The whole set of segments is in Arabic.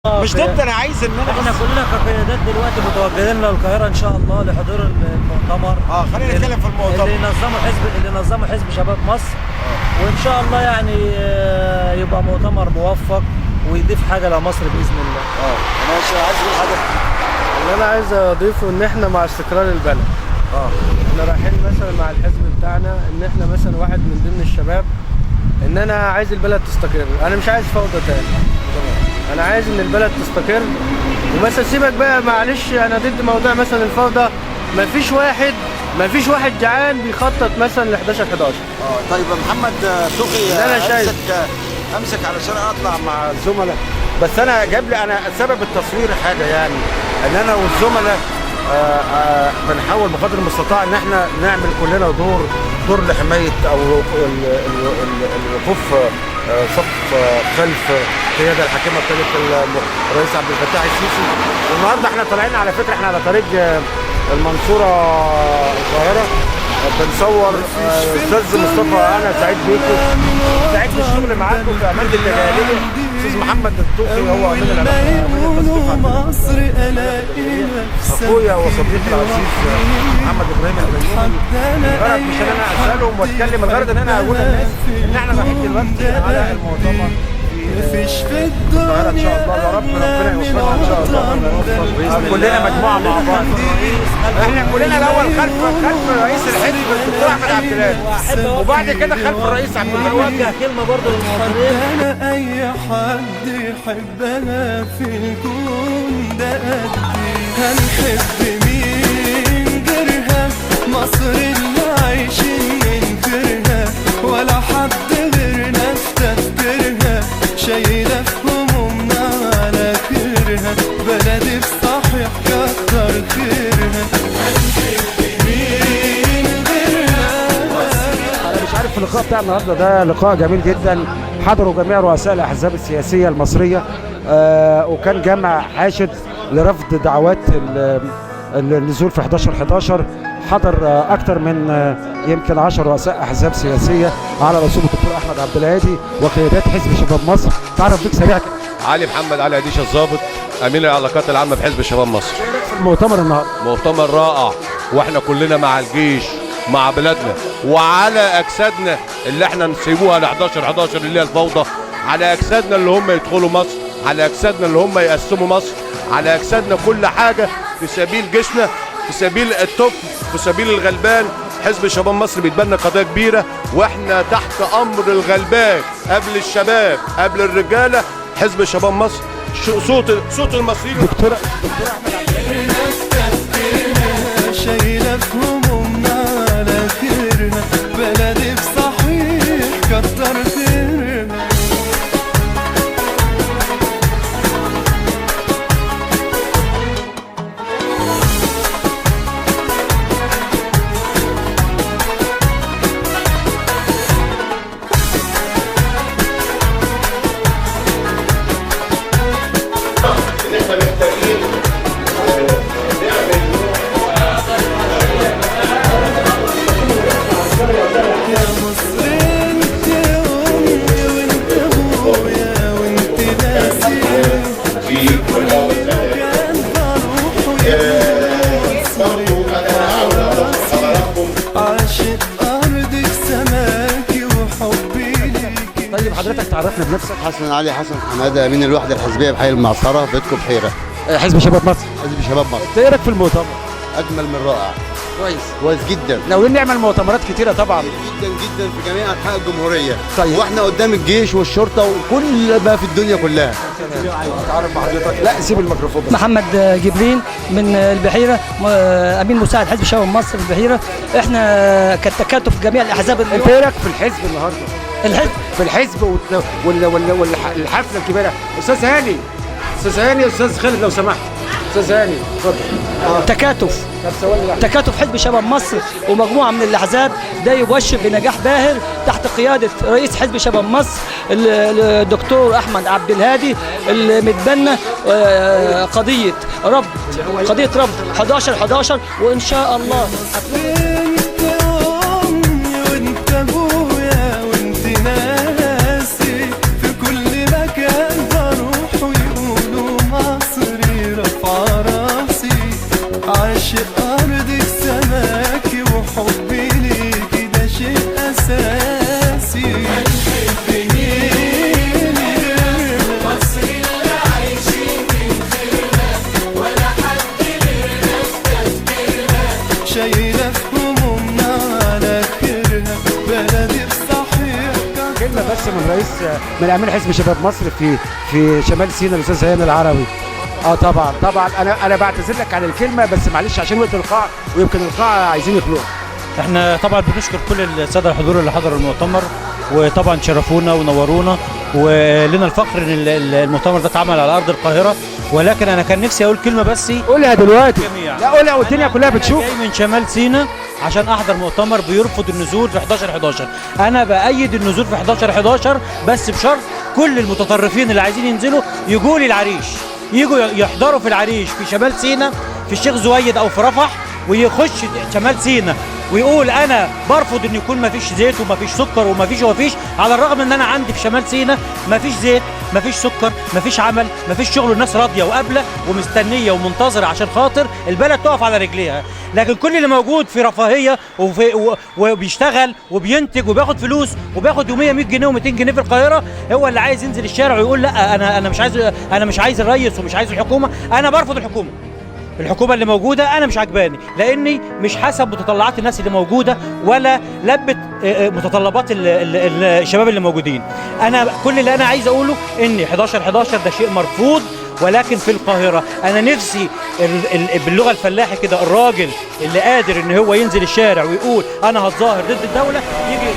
مش ضد، انا عايز ان احنا كلنا كقيادات دلوقتي متوجهين للقاهره ان شاء الله لحضور المؤتمر. خلينا نتكلم في المؤتمر اللي نظمه حزب شباب مصر. وان شاء الله يعني يبقى مؤتمر موفق ويضيف حاجه لمصر باذن الله. انا عايز اقول حاجه. اللي انا عايز اضيفه ان احنا مع استقرار البلد. احنا رايحين مثلا مع الحزب بتاعنا ان احنا مثلا واحد من ضمن الشباب ان انا عايز البلد تستقر، انا مش عايز فوضى تاني. انا عايز ان البلد تستقر، ومثلا سيبك بقى معلش انا ضد موضوع مثلا الفوضى. مفيش واحد جعان بيخطط مثلا ل 11 11. طيب يا محمد توخي، انا شايف امسك علشان اطلع مع الزملاء، بس انا جاب لي انا سبب التصوير حاجه، يعني ان انا والزملاء بنحاول بقدر المستطاع ان احنا نعمل كلنا دور لحمايه او الوقوف صف خلف القياده الحاكمه بتاعت الرئيس عبد الفتاح السيسي. والنهارده احنا طالعين على فكره، احنا على طريق المنصوره القاهره بنصور. استاذ مصطفى انا سعيد بيكم، سعيد بالشغل معاكم في امانه الجاليه. استاذ محمد التوخي هو امين اخويا وصديقي العزيز محمد ابراهيم البيومي. الغرض مش ان انا اسالهم واتكلم، الغرض ان انا اقول للناس ان احنا رايحين دلوقتي على المؤتمر في القاهره ان شاء الله. يا رب ربنا يوفقنا ان شاء الله، كلنا مجموعه مع بعض. احنا كلنا الاول خلف رئيس الحزب الدكتور احمد عبد الهادي، وبعد كده خلف الرئيس عبد الهادي. وجه كلمه برضه للمواطنين. انا اي حد يحبنا في الكون ده قدي، هنحب مين غيرها؟ مصر اللي عايشين ننكرها، ولا حد غيرنا استذكرها، شايله في همومنا على كرها، بلدي بصحيح كتر خيرها، هنحب مين غيرها؟ انا مش عارف، اللقاء بتاع النهارده ده لقاء جميل جدا، حضروا جميع رؤساء الاحزاب السياسيه المصريه، وكان جمع حاشد لرفض دعوات النزول في 11/11. حضر اكثر من يمكن 10 رؤساء احزاب سياسيه على رسوم الدكتور احمد عبد الهادي وقيادات حزب شباب مصر. تعرف بيك سريع علي محمد علي عديش الضابط، امين العلاقات العامه في حزب شباب مصر. في المؤتمر النهارده مؤتمر رائع، واحنا كلنا مع الجيش مع بلادنا وعلى اجسادنا اللي احنا نسيبوها ل 11/11 اللي هي الفوضى، على اجسادنا اللي هم يدخلوا مصر، على اجسادنا اللي هم يقسموا مصر، على اجسادنا كل حاجه في سبيل جيشنا، في سبيل الطفل، في سبيل الغلبان. حزب شباب مصر بيتبنى قضايا كبيره، واحنا تحت امر الغلبان قبل الشباب قبل الرجاله. حزب شباب مصر صوت المصريين. دكتور احمد عبد الهادي شايله في همومنا على كرها، بلدي بصحيح كتر خيرها. احنا محتاجين يا مصر انت امي وانت ابويا وانت ناسي، في كل مكان بروح يا مصري عاشق ارضك سماكي وحبي ليكي. طيب حضرتك تعرفنا بنفسك؟ حسن علي حسن حماده، امين الوحده الحزبيه بحي المعصره، بيتكم بحيره. حزب شباب مصر. حزب شباب مصر ايه رايك في المؤتمر؟ اجمل من رائع، كويس جدا. ناويين نعمل مؤتمرات كتيره طبعا جدا جدا في جميع انحاء الجمهوريه. طيب. واحنا قدام الجيش والشرطه وكل ما في الدنيا كلها. تعرف حضرتك؟ لا سيب الميكروفون بس. محمد جبرين من البحيره، امين مساعد حزب شباب مصر البحيره. احنا كتكاتف جميع الاحزاب. انت ايه رايك في الحزب النهارده؟ الحزب في الحزب والحفله الكبيره. استاذ هاني، استاذ خالد لو سمحت. استاذ هاني اتفضل. تكاتف حزب شباب مصر ومجموعه من الاحزاب ده يبشر بنجاح باهر تحت قياده رئيس حزب شباب مصر الدكتور احمد عبد الهادي، اللي متبنى قضيه رفض 11/11، وان شاء الله انت امي وانت ابويا وانت ناسي، في كل مكان بروح ويقولوا خاصه من رئيس من امين حزب شباب مصر في شمال سيناء الاستاذ هاني العربي. طبعا انا بعتذر لك عن الكلمه، بس معلش عشان وقت القاعه ويمكن القاعه عايزين يخلوها. احنا طبعا بنشكر كل الساده الحضور اللي حضروا المؤتمر، وطبعا شرفونا ونورونا، ولنا الفخر ان المؤتمر ده اتعمل على ارض القاهره. ولكن انا كان نفسي اقول كلمه بس. قولها دلوقتي. لا قولها والدنيا كلها بتشوف. جاي من شمال سيناء عشان احضر مؤتمر بيرفض النزول في 11/11. انا بايد النزول في 11/11 بس بشرط كل المتطرفين اللي عايزين ينزلوا يجوا لي العريش، يجوا يحضروا في العريش في شمال سيناء في الشيخ زويد او في رفح، ويخش شمال سيناء ويقول انا برفض ان يكون مفيش زيت ومفيش سكر ومفيش، على الرغم ان انا عندي في شمال سيناء مفيش زيت مفيش سكر مفيش عمل مفيش شغل، والناس راضيه وقابله ومستنيه ومنتظره عشان خاطر البلد تقف على رجليها. لكن كل اللي موجود في رفاهيه وبيشتغل وبينتج وبياخد فلوس وبياخد يوميا 100 جنيه و200 جنيه في القاهره، هو اللي عايز ينزل الشارع ويقول لا انا مش عايز الرئيس ومش عايز الحكومه. انا برفض الحكومه اللي موجوده، انا مش عجباني لاني مش حسب متطلعات الناس اللي موجوده ولا لبت متطلبات الشباب اللي موجودين. انا كل اللي انا عايز اقوله ان 11/11 ده شيء مرفوض، ولكن في القاهره انا نفسي باللغه الفلاحي كده الراجل اللي قادر ان هو ينزل الشارع ويقول انا هتظاهر ضد الدوله يجي.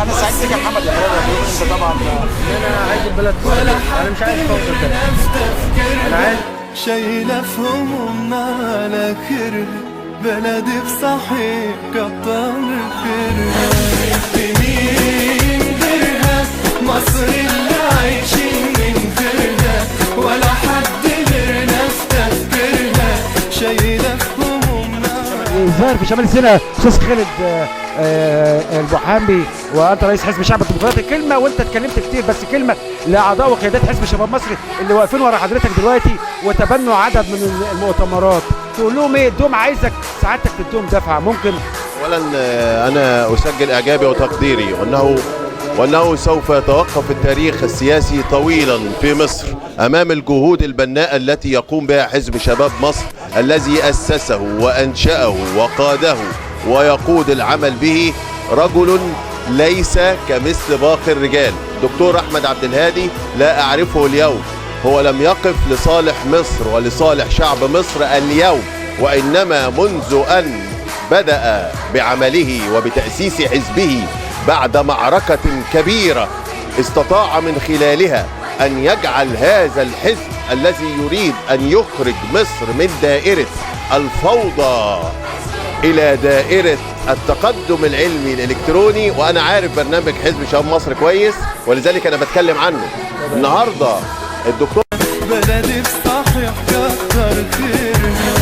انا سعيد بيك يا محمد. انت طبعا انا عايز البلد انا مش عايز فوضى كده، انا عايز شايلة في همومنا على كرب بلدي بصحيح كتر خيرها. مين غيرها مصر اللي عايشين من غيرها ولا حد غيرنا استذكرها. شايلة في همومنا ظاهر في شمال سيناء استاذ خالد المحامي وانت رئيس حزب الشعب الديمقراطي. كلمه وانت اتكلمت كتير، بس كلمه لاعضاء وقيادات حزب شباب مصر اللي واقفين ورا حضرتك دلوقتي وتبنوا عدد من المؤتمرات، تقول لهم ايه؟ ادوهم، عايزك سعادتك تدوهم دفعه ممكن. اولا انا اسجل اعجابي وتقديري وانه سوف يتوقف التاريخ السياسي طويلا في مصر امام الجهود البناءه التي يقوم بها حزب شباب مصر الذي اسسه وانشاه وقاده ويقود العمل به رجل ليس كمثل باقي الرجال. دكتور أحمد عبد الهادي لا أعرفه اليوم، هو لم يقف لصالح مصر ولصالح شعب مصر اليوم، وإنما منذ أن بدأ بعمله وبتأسيس حزبه بعد معركة كبيرة استطاع من خلالها أن يجعل هذا الحزب الذي يريد أن يخرج مصر من دائرة الفوضى إلى دائرة التقدم العلمي الإلكتروني. وأنا عارف برنامج حزب شباب مصر كويس، ولذلك أنا بتكلم عنه النهاردة. الدكتور بلدي بصحيح كتر خيرها.